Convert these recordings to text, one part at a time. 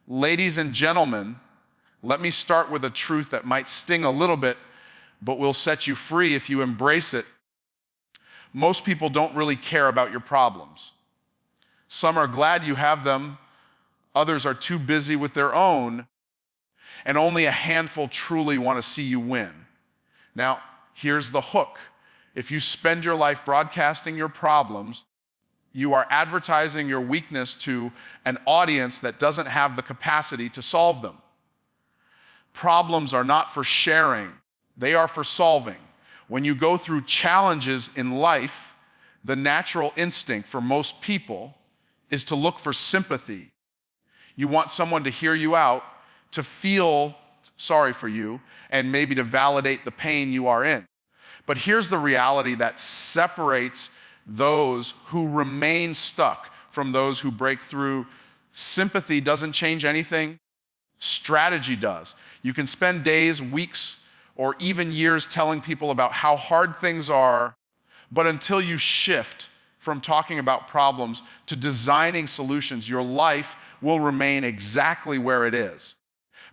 Ladies and gentlemen, let me start with a truth that might sting a little bit, but will set you free if you embrace it. Most people don't really care about your problems. Some are glad you have them, others are too busy with their own, and only a handful truly want to see you win. Now, here's the hook. If you spend your life broadcasting your problems, you are advertising your weakness to an audience that doesn't have the capacity to solve them. Problems are not for sharing, they are for solving. When you go through challenges in life, the natural instinct for most people is to look for sympathy. You want someone to hear you out, to feel sorry for you, and maybe to validate the pain you are in. But here's the reality that separates those who remain stuck from those who break through. Sympathy doesn't change anything. Strategy does. You can spend days, weeks, or even years telling people about how hard things are, but until you shift from talking about problems to designing solutions, your life will remain exactly where it is.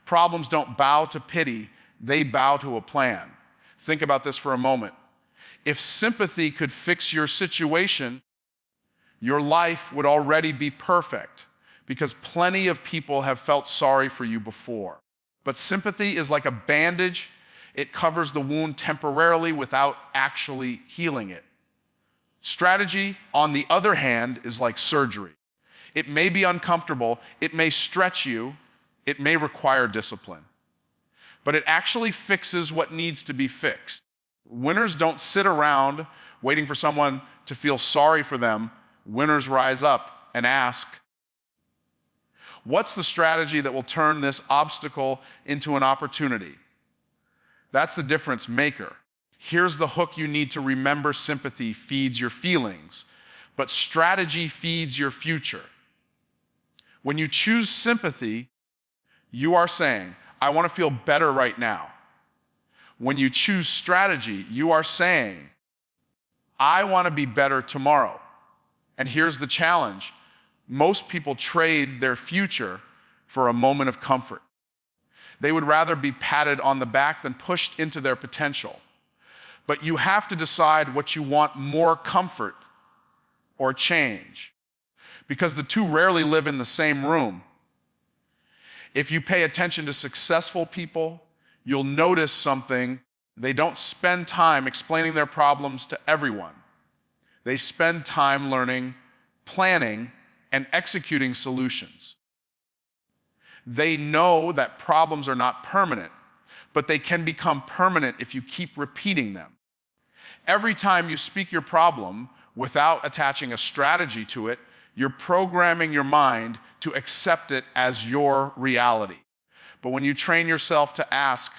Problems don't bow to pity, they bow to a plan. Think about this for a moment. If sympathy could fix your situation, your life would already be perfect because plenty of people have felt sorry for you before. But sympathy is like a bandage. It covers the wound temporarily without actually healing it. Strategy, on the other hand, is like surgery. It may be uncomfortable, it may stretch you, it may require discipline, but it actually fixes what needs to be fixed. Winners don't sit around waiting for someone to feel sorry for them. Winners rise up and ask, what's the strategy that will turn this obstacle into an opportunity? That's the difference maker. Here's the hook you need to remember. Sympathy feeds your feelings, but strategy feeds your future. When you choose sympathy, you are saying, I want to feel better right now. When you choose strategy, you are saying, I want to be better tomorrow. And here's the challenge. Most people trade their future for a moment of comfort. They would rather be patted on the back than pushed into their potential. But you have to decide what you want more: comfort or change, because the two rarely live in the same room. If you pay attention to successful people, you'll notice something. They don't spend time explaining their problems to everyone. They spend time learning, planning, and executing solutions. They know that problems are not permanent, but they can become permanent if you keep repeating them. Every time you speak your problem without attaching a strategy to it, you're programming your mind to accept it as your reality. But when you train yourself to ask,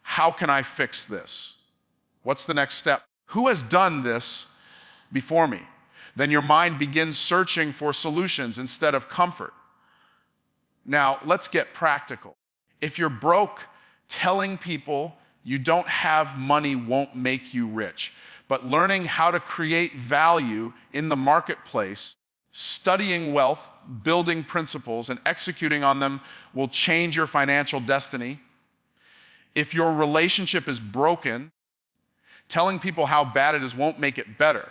how can I fix this? What's the next step? Who has done this before me? Then your mind begins searching for solutions instead of comfort. Now, let's get practical. If you're broke, telling people you don't have money won't make you rich. But learning how to create value in the marketplace, studying wealth, building principles, and executing on them will change your financial destiny. If your relationship is broken, telling people how bad it is won't make it better.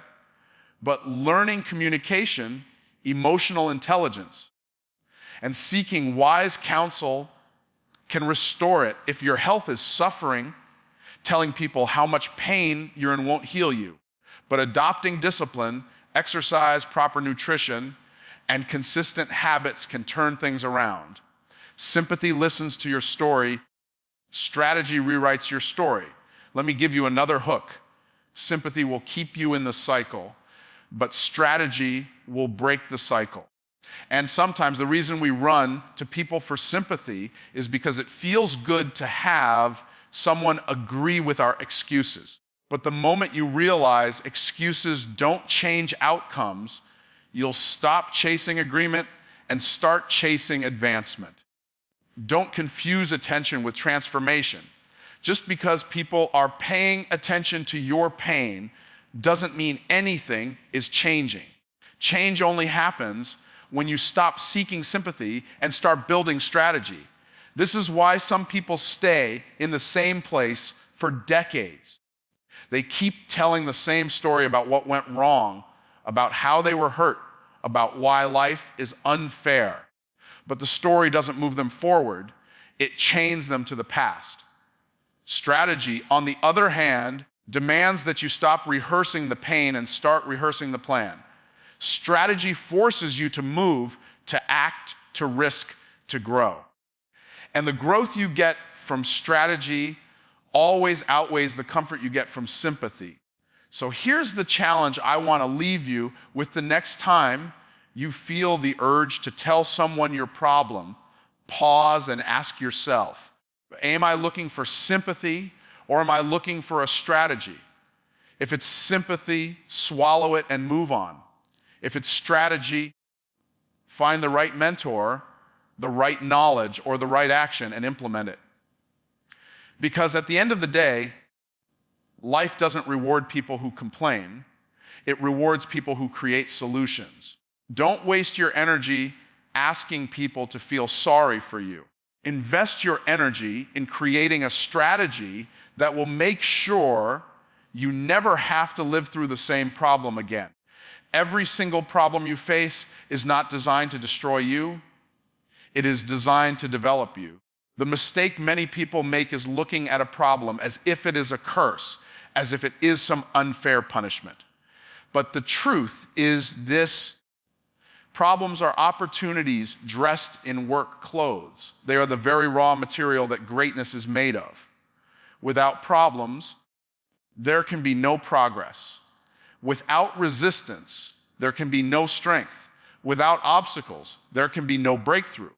But learning communication, emotional intelligence, and seeking wise counsel can restore it. If your health is suffering, telling people how much pain you're in won't heal you. But adopting discipline, exercise, proper nutrition, and consistent habits can turn things around. Sympathy listens to your story. Strategy rewrites your story. Let me give you another hook. Sympathy will keep you in the cycle, but strategy will break the cycle. And sometimes the reason we run to people for sympathy is because it feels good to have someone agree with our excuses. But the moment you realize excuses don't change outcomes, you'll stop chasing agreement and start chasing advancement. Don't confuse attention with transformation. Just because people are paying attention to your pain doesn't mean anything is changing. Change only happens when you stop seeking sympathy and start building strategy. This is why some people stay in the same place for decades. They keep telling the same story about what went wrong, about how they were hurt, about why life is unfair. But the story doesn't move them forward, it chains them to the past. Strategy, on the other hand, demands that you stop rehearsing the pain and start rehearsing the plan. Strategy forces you to move, to act, to risk, to grow. And the growth you get from strategy always outweighs the comfort you get from sympathy. So here's the challenge I want to leave you with the next time you feel the urge to tell someone your problem. Pause and ask yourself, am I looking for sympathy or am I looking for a strategy? If it's sympathy, swallow it and move on. If it's strategy, find the right mentor, the right knowledge, or the right action and implement it. Because at the end of the day, life doesn't reward people who complain. It rewards people who create solutions. Don't waste your energy asking people to feel sorry for you. Invest your energy in creating a strategy that will make sure you never have to live through the same problem again. Every single problem you face is not designed to destroy you. It is designed to develop you. The mistake many people make is looking at a problem as if it is a curse, as if it is some unfair punishment. But the truth is this: problems are opportunities dressed in work clothes. They are the very raw material that greatness is made of. Without problems, there can be no progress. Without resistance, there can be no strength. Without obstacles, there can be no breakthrough.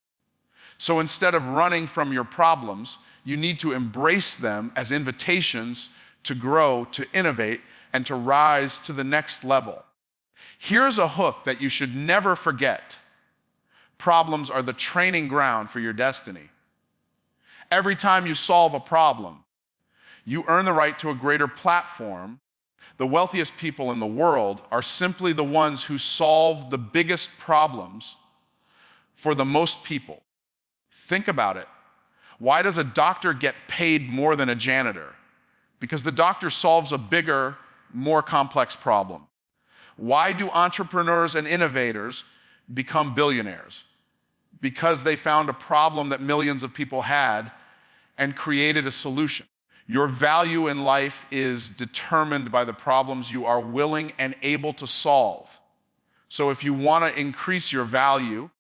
So instead of running from your problems, you need to embrace them as invitations to grow, to innovate, and to rise to the next level. Here's a hook that you should never forget. Problems are the training ground for your destiny. Every time you solve a problem, you earn the right to a greater platform. The wealthiest people in the world are simply the ones who solve the biggest problems for the most people. Think about it. Why does a doctor get paid more than a janitor? Because the doctor solves a bigger, more complex problem. Why do entrepreneurs and innovators become billionaires? Because they found a problem that millions of people had and created a solution. Your value in life is determined by the problems you are willing and able to solve. So if you want to increase your value,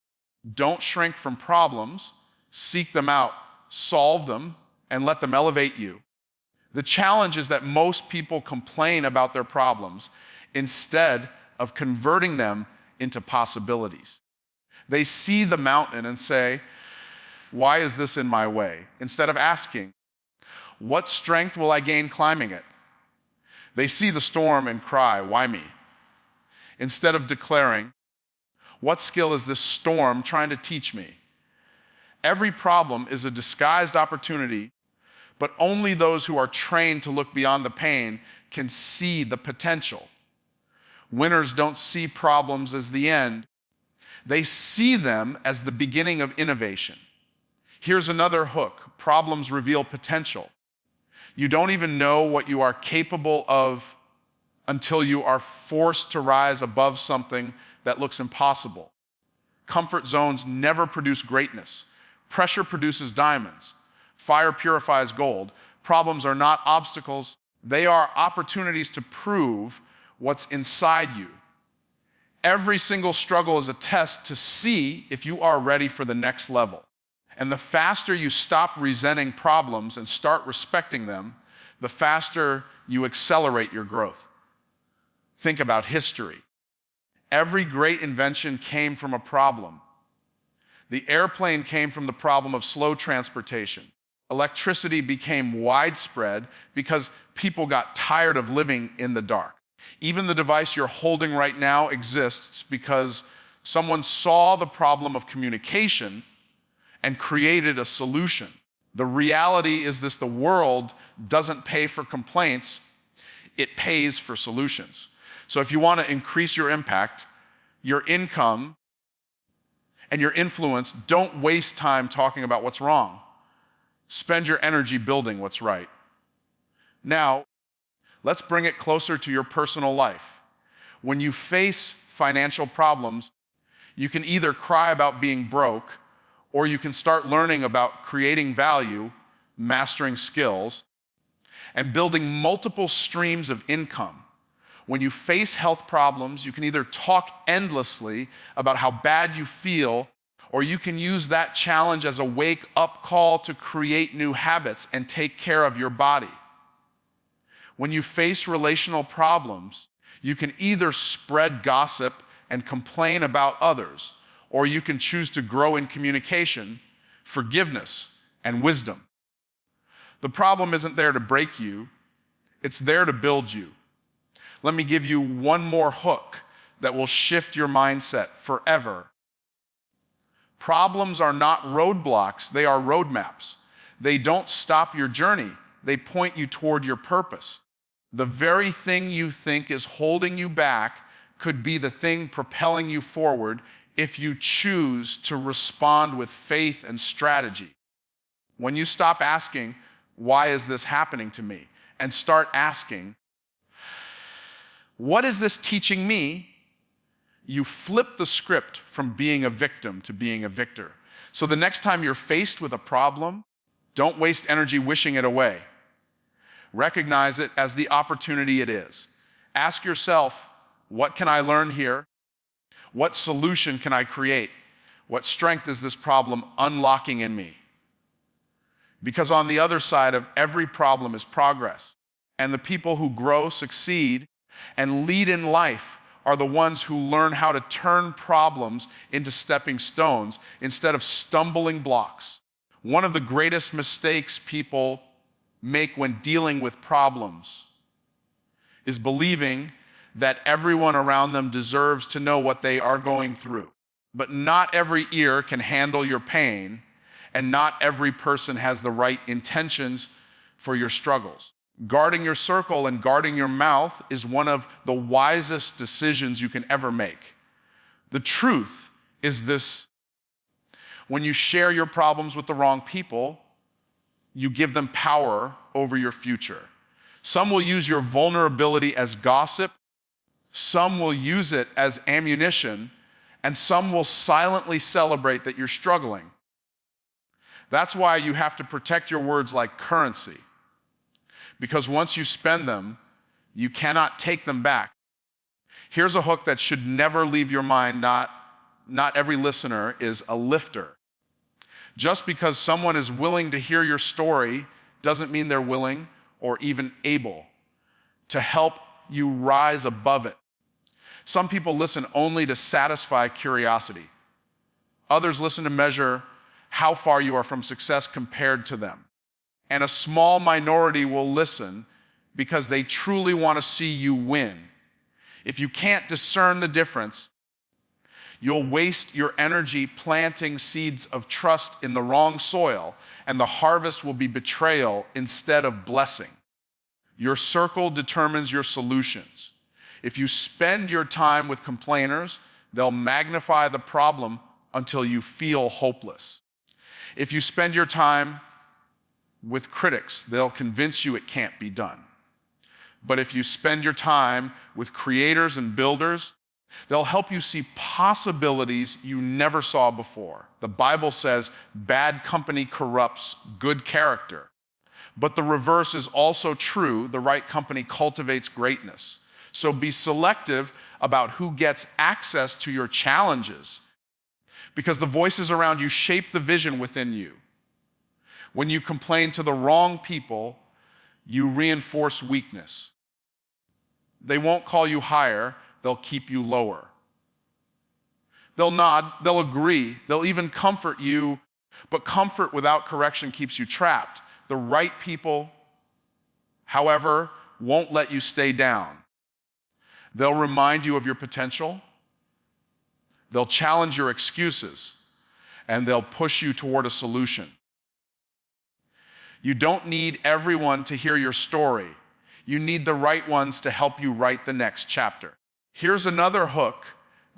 don't shrink from problems, seek them out, solve them, and let them elevate you. The challenge is that most people complain about their problems instead of converting them into possibilities. They see the mountain and say, why is this in my way? Instead of asking, what strength will I gain climbing it? They see the storm and cry, why me? Instead of declaring, what skill is this storm trying to teach me? Every problem is a disguised opportunity, but only those who are trained to look beyond the pain can see the potential. Winners don't see problems as the end. They see them as the beginning of innovation. Here's another hook. Problems reveal potential. You don't even know what you are capable of until you are forced to rise above something that looks impossible. Comfort zones never produce greatness. Pressure produces diamonds. Fire purifies gold. Problems are not obstacles. They are opportunities to prove what's inside you. Every single struggle is a test to see if you are ready for the next level. And the faster you stop resenting problems and start respecting them, the faster you accelerate your growth. Think about history. Every great invention came from a problem. The airplane came from the problem of slow transportation. Electricity became widespread because people got tired of living in the dark. Even the device you're holding right now exists because someone saw the problem of communication and created a solution. The reality is this: the world doesn't pay for complaints, it pays for solutions. So if you want to increase your impact, your income, and your influence, don't waste time talking about what's wrong. Spend your energy building what's right. Now, let's bring it closer to your personal life. When you face financial problems, you can either cry about being broke, or you can start learning about creating value, mastering skills, and building multiple streams of income. When you face health problems, you can either talk endlessly about how bad you feel, or you can use that challenge as a wake-up call to create new habits and take care of your body. When you face relational problems, you can either spread gossip and complain about others, or you can choose to grow in communication, forgiveness, and wisdom. The problem isn't there to break you, it's there to build you. Let me give you one more hook that will shift your mindset forever. Problems are not roadblocks, they are roadmaps. They don't stop your journey, they point you toward your purpose. The very thing you think is holding you back could be the thing propelling you forward if you choose to respond with faith and strategy. When you stop asking, why is this happening to me? And start asking, what is this teaching me? You flip the script from being a victim to being a victor. So the next time you're faced with a problem, don't waste energy wishing it away. Recognize it as the opportunity it is. Ask yourself, what can I learn here? What solution can I create? What strength is this problem unlocking in me? Because on the other side of every problem is progress. And the people who grow, succeed, and lead in life are the ones who learn how to turn problems into stepping stones instead of stumbling blocks. One of the greatest mistakes people make when dealing with problems is believing that everyone around them deserves to know what they are going through. But not every ear can handle your pain, and not every person has the right intentions for your struggles. Guarding your circle and guarding your mouth is one of the wisest decisions you can ever make. The truth is this: when you share your problems with the wrong people, you give them power over your future. Some will use your vulnerability as gossip, some will use it as ammunition, and some will silently celebrate that you're struggling. That's why you have to protect your words like currency. Because once you spend them, you cannot take them back. Here's a hook that should never leave your mind. Not every listener is a lifter. Just because someone is willing to hear your story doesn't mean they're willing or even able to help you rise above it. Some people listen only to satisfy curiosity. Others listen to measure how far you are from success compared to them. And a small minority will listen because they truly want to see you win. If you can't discern the difference, you'll waste your energy planting seeds of trust in the wrong soil, and the harvest will be betrayal instead of blessing. Your circle determines your solutions. If you spend your time with complainers, they'll magnify the problem until you feel hopeless. If you spend your time with critics, they'll convince you it can't be done. But if you spend your time with creators and builders, they'll help you see possibilities you never saw before. The Bible says bad company corrupts good character. But the reverse is also true. The right company cultivates greatness. So be selective about who gets access to your challenges, because the voices around you shape the vision within you. When you complain to the wrong people, you reinforce weakness. They won't call you higher, they'll keep you lower. They'll nod, they'll agree, they'll even comfort you, but comfort without correction keeps you trapped. The right people, however, won't let you stay down. They'll remind you of your potential, they'll challenge your excuses, and they'll push you toward a solution. You don't need everyone to hear your story. You need the right ones to help you write the next chapter. Here's another hook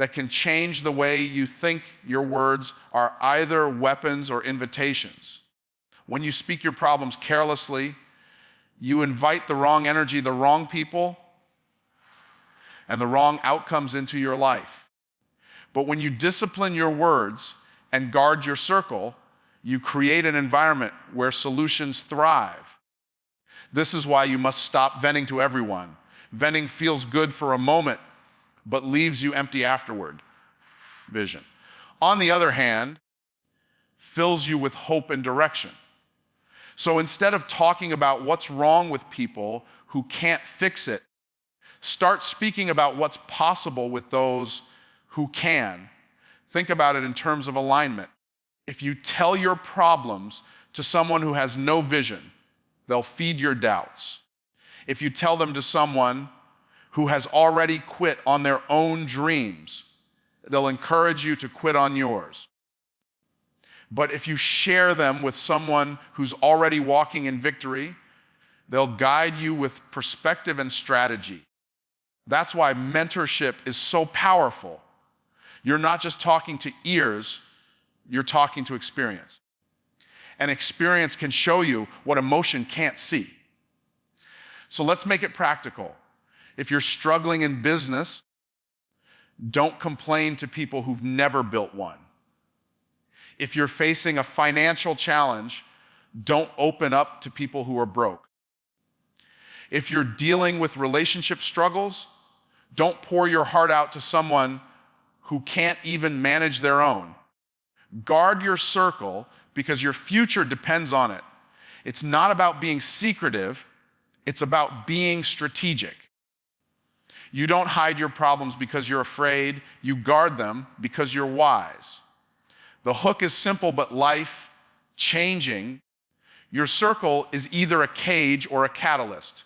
that can change the way you think your words are either weapons or invitations. When you speak your problems carelessly, you invite the wrong energy, the wrong people, and the wrong outcomes into your life. But when you discipline your words and guard your circle, you create an environment where solutions thrive. This is why you must stop venting to everyone. Venting feels good for a moment, but leaves you empty afterward. Vision. On the other hand, fills you with hope and direction. So instead of talking about what's wrong with people who can't fix it, start speaking about what's possible with those who can. Think about it in terms of alignment. If you tell your problems to someone who has no vision, they'll feed your doubts. If you tell them to someone who has already quit on their own dreams, they'll encourage you to quit on yours. But if you share them with someone who's already walking in victory, they'll guide you with perspective and strategy. That's why mentorship is so powerful. You're not just talking to ears, you're talking to experience. And experience can show you what emotion can't see. So let's make it practical. If you're struggling in business, don't complain to people who've never built one. If you're facing a financial challenge, don't open up to people who are broke. If you're dealing with relationship struggles, don't pour your heart out to someone who can't even manage their own. Guard your circle because your future depends on it. It's not about being secretive, it's about being strategic. You don't hide your problems because you're afraid, you guard them because you're wise. The hook is simple but life-changing. Your circle is either a cage or a catalyst.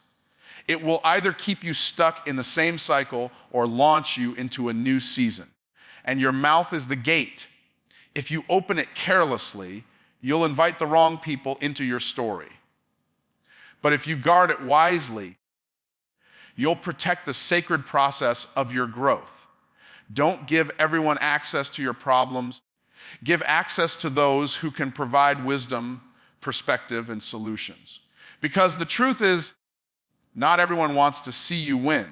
It will either keep you stuck in the same cycle or launch you into a new season. And your mouth is the gate. If you open it carelessly, you'll invite the wrong people into your story. But if you guard it wisely, you'll protect the sacred process of your growth. Don't give everyone access to your problems. Give access to those who can provide wisdom, perspective, and solutions. Because the truth is, not everyone wants to see you win,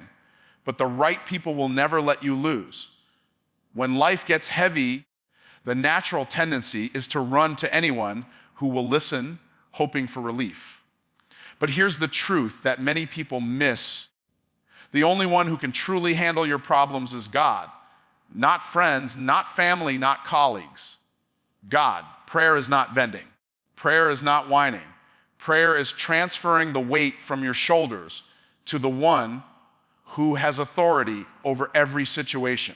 but the right people will never let you lose. When life gets heavy, the natural tendency is to run to anyone who will listen, hoping for relief. But here's the truth that many people miss. The only one who can truly handle your problems is God. Not friends, not family, not colleagues. God. Prayer is not venting. Prayer is not whining. Prayer is transferring the weight from your shoulders to the one who has authority over every situation.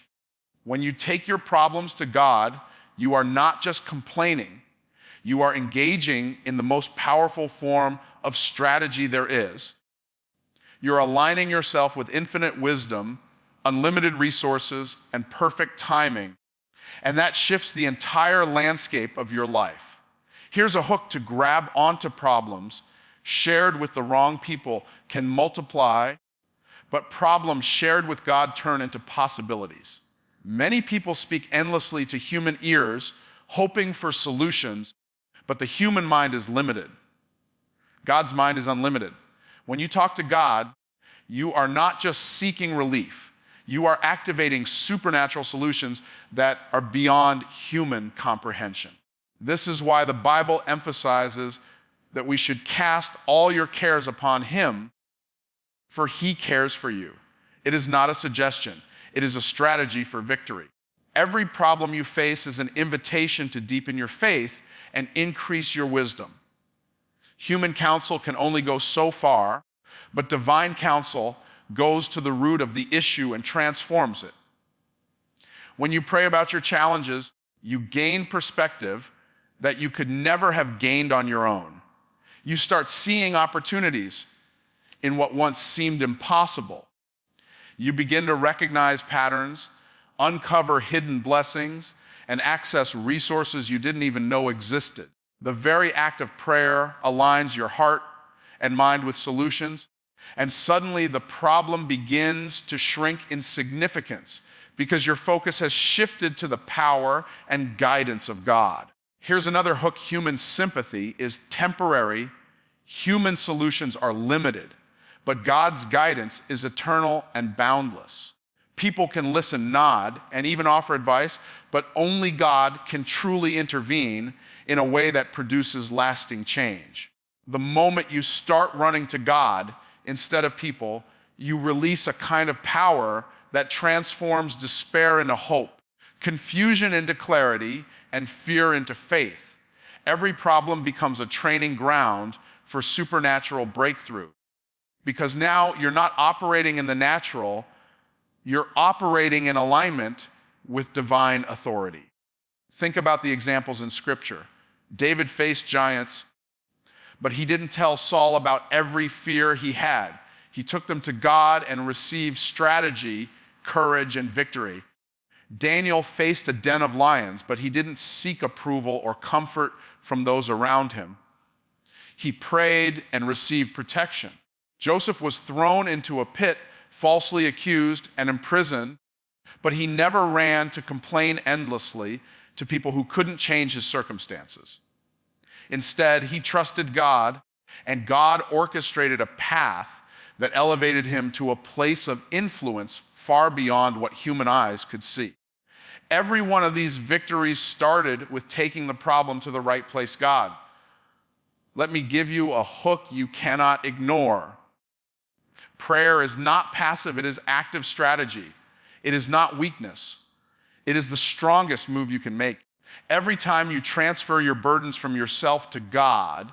When you take your problems to God, you are not just complaining, you are engaging in the most powerful form of strategy there is. You're aligning yourself with infinite wisdom, unlimited resources, and perfect timing. And that shifts the entire landscape of your life. Here's a hook to grab onto problems shared with the wrong people can multiply, but problems shared with God turn into possibilities. Many people speak endlessly to human ears, hoping for solutions, but the human mind is limited. God's mind is unlimited. When you talk to God, you are not just seeking relief. You are activating supernatural solutions that are beyond human comprehension. This is why the Bible emphasizes that we should cast all your cares upon Him, for He cares for you. It is not a suggestion. It is a strategy for victory. Every problem you face is an invitation to deepen your faith and increase your wisdom. Human counsel can only go so far, but divine counsel goes to the root of the issue and transforms it. When you pray about your challenges, you gain perspective that you could never have gained on your own. You start seeing opportunities in what once seemed impossible. You begin to recognize patterns, uncover hidden blessings, and access resources you didn't even know existed. The very act of prayer aligns your heart and mind with solutions, and suddenly the problem begins to shrink in significance because your focus has shifted to the power and guidance of God. Here's another hook: human sympathy is temporary. Human solutions are limited, but God's guidance is eternal and boundless. People can listen, nod, and even offer advice, but only God can truly intervene in a way that produces lasting change. The moment you start running to God instead of people, you release a kind of power that transforms despair into hope, confusion into clarity, and fear into faith. Every problem becomes a training ground for supernatural breakthrough, because now you're not operating in the natural, you're operating in alignment with divine authority. Think about the examples in Scripture. David faced giants, but he didn't tell Saul about every fear he had. He took them to God and received strategy, courage, and victory. Daniel faced a den of lions, but he didn't seek approval or comfort from those around him. He prayed and received protection. Joseph was thrown into a pit, falsely accused and imprisoned, but he never ran to complain endlessly to people who couldn't change his circumstances. Instead, he trusted God, and God orchestrated a path that elevated him to a place of influence far beyond what human eyes could see. Every one of these victories started with taking the problem to the right place, God. Let me give you a hook you cannot ignore. Prayer is not passive, it is active strategy. It is not weakness. It is the strongest move you can make. Every time you transfer your burdens from yourself to God,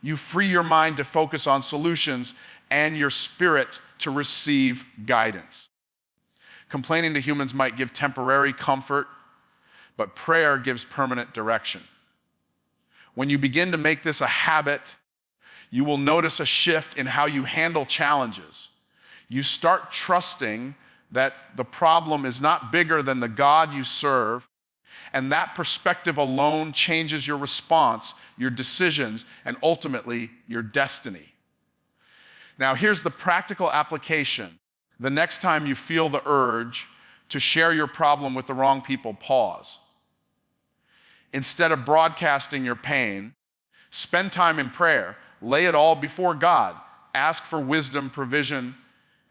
you free your mind to focus on solutions and your spirit to receive guidance. Complaining to humans might give temporary comfort, but prayer gives permanent direction. When you begin to make this a habit, you will notice a shift in how you handle challenges. You start trusting that the problem is not bigger than the God you serve, and that perspective alone changes your response, your decisions, and ultimately your destiny. Now, here's the practical application. The next time you feel the urge to share your problem with the wrong people, pause. Instead of broadcasting your pain, spend time in prayer. Lay it all before God. Ask for wisdom, provision,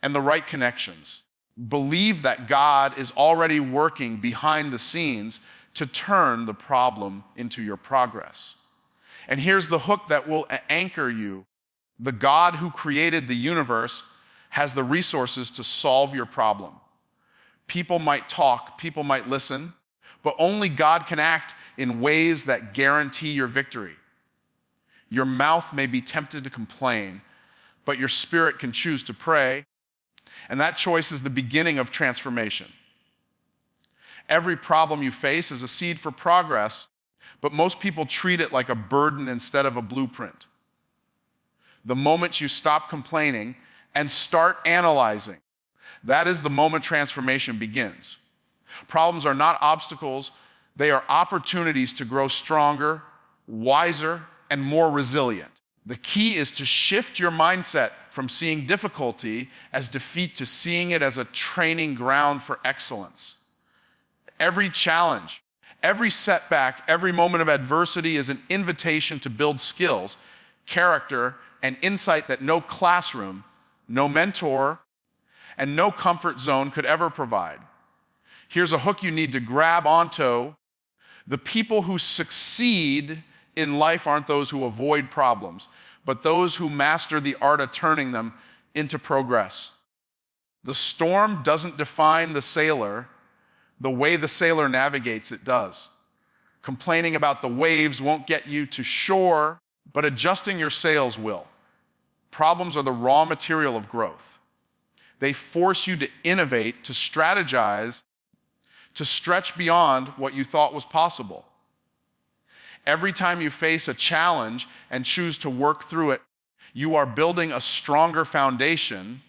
and the right connections. Believe that God is already working behind the scenes to turn the problem into your progress. And here's the hook that will anchor you. The God who created the universe has the resources to solve your problem. People might talk, people might listen, but only God can act in ways that guarantee your victory. Your mouth may be tempted to complain, but your spirit can choose to pray, and that choice is the beginning of transformation. Every problem you face is a seed for progress, but most people treat it like a burden instead of a blueprint. The moment you stop complaining and start analyzing, that is the moment transformation begins. Problems are not obstacles, they are opportunities to grow stronger, wiser, and more resilient. The key is to shift your mindset from seeing difficulty as defeat to seeing it as a training ground for excellence. Every challenge, every setback, every moment of adversity is an invitation to build skills, character, and insight that no classroom, no mentor, and no comfort zone could ever provide. Here's a hook you need to grab onto. The people who succeed in life aren't those who avoid problems, but those who master the art of turning them into progress. The storm doesn't define the sailor. The way the sailor navigates it does. Complaining about the waves won't get you to shore, but adjusting your sails will. Problems are the raw material of growth. They force you to innovate, to strategize, to stretch beyond what you thought was possible. Every time you face a challenge and choose to work through it, you are building a stronger foundation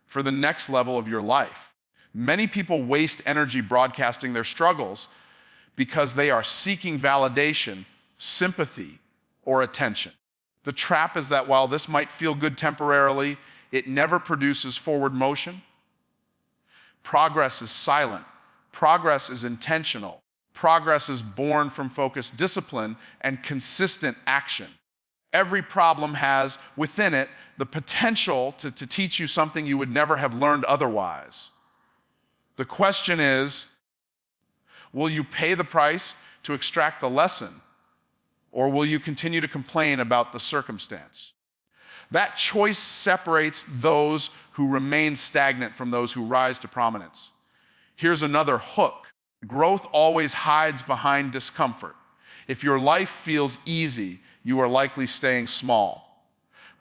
for the next level of your life. Many people waste energy broadcasting their struggles because they are seeking validation, sympathy, or attention. The trap is that while this might feel good temporarily, it never produces forward motion. Progress is silent, Progress is intentional. Progress is born from focused discipline and consistent action. Every problem has within it the potential to teach you something you would never have learned otherwise. The question is, will you pay the price to extract the lesson, or will you continue to complain about the circumstance? That choice separates those who remain stagnant from those who rise to prominence. Here's another hook. Growth always hides behind discomfort. If your life feels easy, you are likely staying small.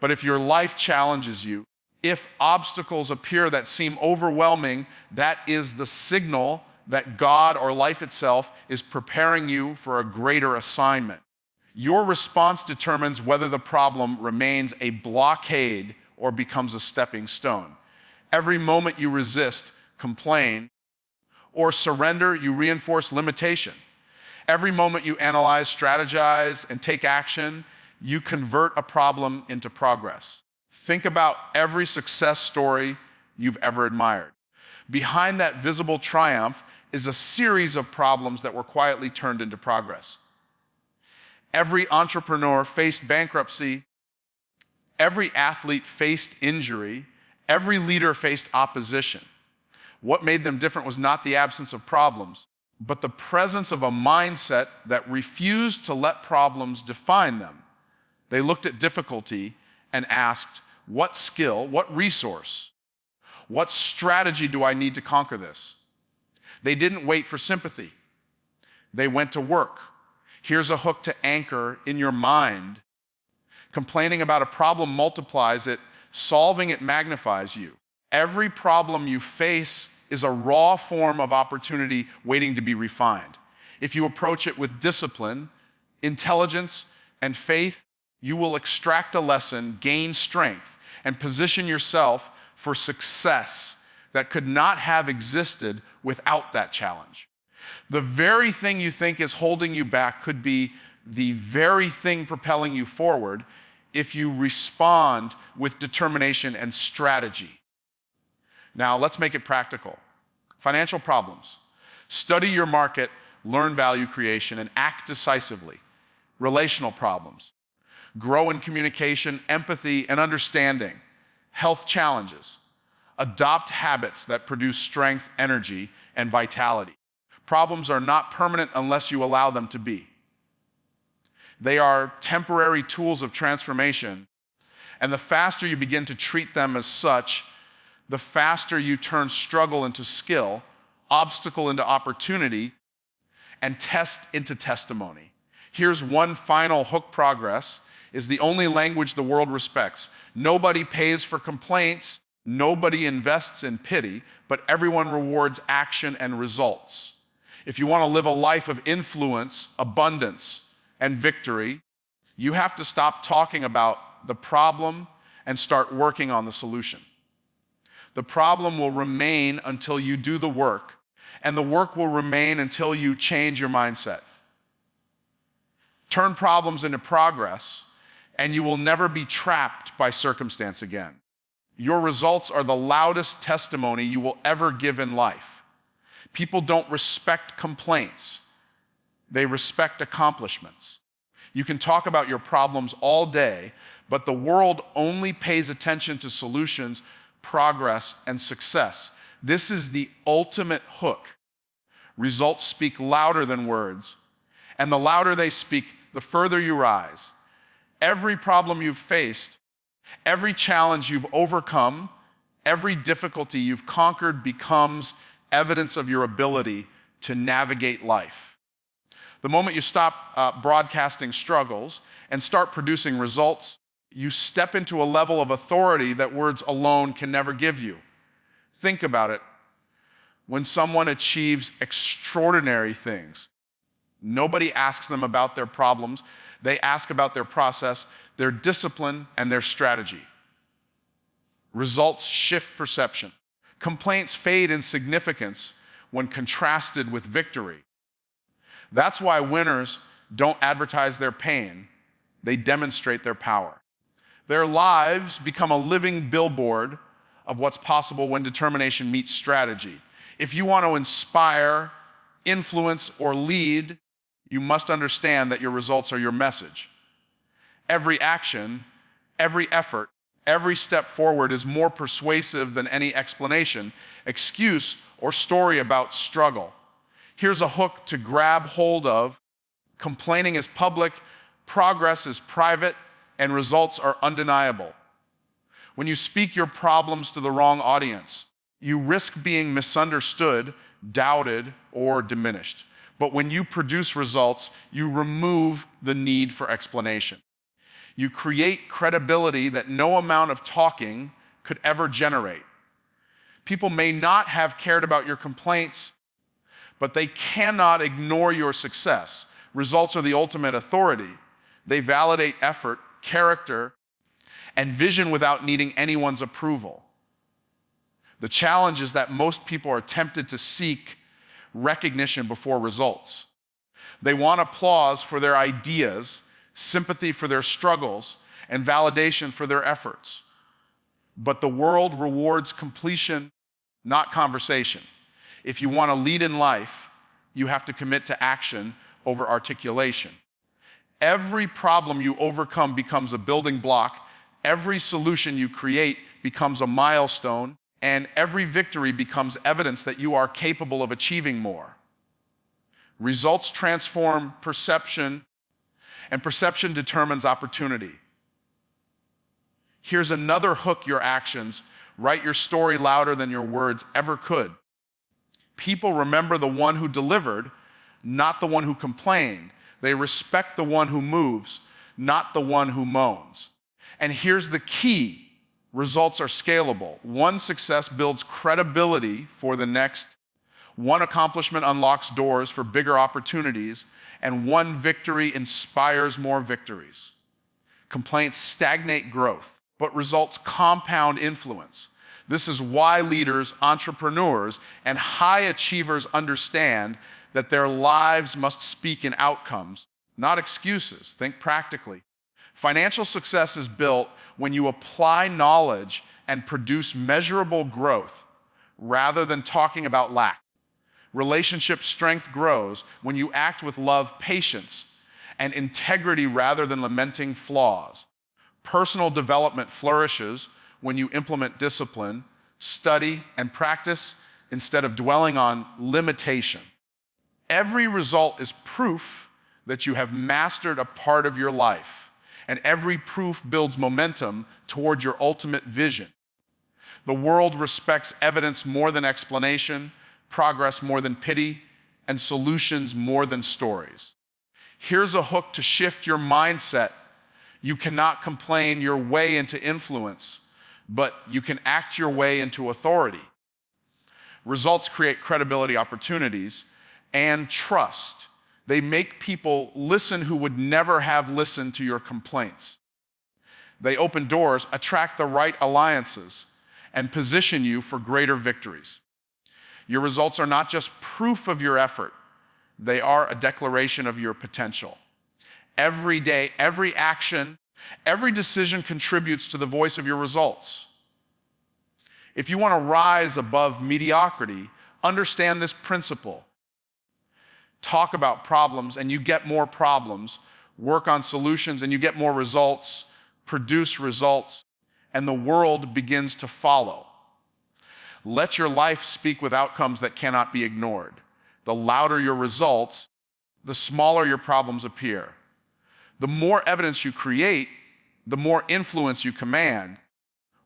But if your life challenges you, if obstacles appear that seem overwhelming, that is the signal that God or life itself is preparing you for a greater assignment. Your response determines whether the problem remains a blockade or becomes a stepping stone. Every moment you resist, complain, or surrender, you reinforce limitation. Every moment you analyze, strategize, and take action, you convert a problem into progress. Think about every success story you've ever admired. Behind that visible triumph is a series of problems that were quietly turned into progress. Every entrepreneur faced bankruptcy. Every athlete faced injury. Every leader faced opposition. What made them different was not the absence of problems, but the presence of a mindset that refused to let problems define them. They looked at difficulty and asked, what skill, what resource, what strategy do I need to conquer this? They didn't wait for sympathy. They went to work. Here's a hook to anchor in your mind. Complaining about a problem multiplies it. Solving it magnifies you. Every problem you face is a raw form of opportunity waiting to be refined. If you approach it with discipline, intelligence, and faith, you will extract a lesson, gain strength, and position yourself for success that could not have existed without that challenge. The very thing you think is holding you back could be the very thing propelling you forward if you respond with determination and strategy. Now, let's make it practical. Financial problems. Study your market, learn value creation, and act decisively. Relational problems. Grow in communication, empathy, and understanding. Health challenges. Adopt habits that produce strength, energy, and vitality. Problems are not permanent unless you allow them to be. They are temporary tools of transformation, and the faster you begin to treat them as such, the faster you turn struggle into skill, obstacle into opportunity, and test into testimony. Here's one final hook. Progress is the only language the world respects. Nobody pays for complaints, nobody invests in pity, but everyone rewards action and results. If you want to live a life of influence, abundance, and victory, you have to stop talking about the problem and start working on the solution. The problem will remain until you do the work, and the work will remain until you change your mindset. Turn problems into progress, and you will never be trapped by circumstance again. Your results are the loudest testimony you will ever give in life. People don't respect complaints. They respect accomplishments. You can talk about your problems all day, but the world only pays attention to solutions, progress, and success. This is the ultimate hook. Results speak louder than words, and the louder they speak, the further you rise. Every problem you've faced, every challenge you've overcome, every difficulty you've conquered becomes evidence of your ability to navigate life. The moment you stop broadcasting struggles and start producing results, you step into a level of authority that words alone can never give you. Think about it. When someone achieves extraordinary things, nobody asks them about their problems. They ask about their process, their discipline, and their strategy. Results shift perception. Complaints fade in significance when contrasted with victory. That's why winners don't advertise their pain. They demonstrate their power. Their lives become a living billboard of what's possible when determination meets strategy. If you want to inspire, influence, or lead, you must understand that your results are your message. Every action, every effort, every step forward is more persuasive than any explanation, excuse, or story about struggle. Here's a hook to grab hold of. Complaining is public, progress is private, and results are undeniable. When you speak your problems to the wrong audience, you risk being misunderstood, doubted, or diminished. But when you produce results, you remove the need for explanation. You create credibility that no amount of talking could ever generate. People may not have cared about your complaints, but they cannot ignore your success. Results are the ultimate authority. They validate effort, character, and vision without needing anyone's approval. The challenge is that most people are tempted to seek recognition before results. They want applause for their ideas, sympathy for their struggles, and validation for their efforts. But the world rewards completion, not conversation. If you want to lead in life, you have to commit to action over articulation. Every problem you overcome becomes a building block, every solution you create becomes a milestone, and every victory becomes evidence that you are capable of achieving more. Results transform perception, and perception determines opportunity. Here's another hook: your actions. Write your story louder than your words ever could. People remember the one who delivered, not the one who complained. They respect the one who moves, not the one who moans. And here's the key: results are scalable. One success builds credibility for the next. One accomplishment unlocks doors for bigger opportunities, and one victory inspires more victories. Complaints stagnate growth, but results compound influence. This is why leaders, entrepreneurs, and high achievers understand that their lives must speak in outcomes, not excuses. Think practically. Financial success is built when you apply knowledge and produce measurable growth rather than talking about lack. Relationship strength grows when you act with love, patience, and integrity rather than lamenting flaws. Personal development flourishes when you implement discipline, study, and practice instead of dwelling on limitation. Every result is proof that you have mastered a part of your life, and every proof builds momentum toward your ultimate vision. The world respects evidence more than explanation, progress more than pity, and solutions more than stories. Here's a hook to shift your mindset. You cannot complain your way into influence, but you can act your way into authority. Results create credibility, opportunities, and trust. They make people listen who would never have listened to your complaints. They open doors, attract the right alliances, and position you for greater victories. Your results are not just proof of your effort, they are a declaration of your potential. Every day, every action, every decision contributes to the voice of your results. If you want to rise above mediocrity, understand this principle. Talk about problems and you get more problems. Work on solutions and you get more results. Produce results, and the world begins to follow. Let your life speak with outcomes that cannot be ignored. The louder your results, the smaller your problems appear. The more evidence you create, the more influence you command.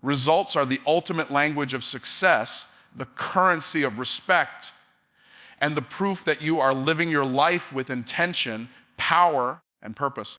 Results are the ultimate language of success, the currency of respect, and the proof that you are living your life with intention, power, and purpose.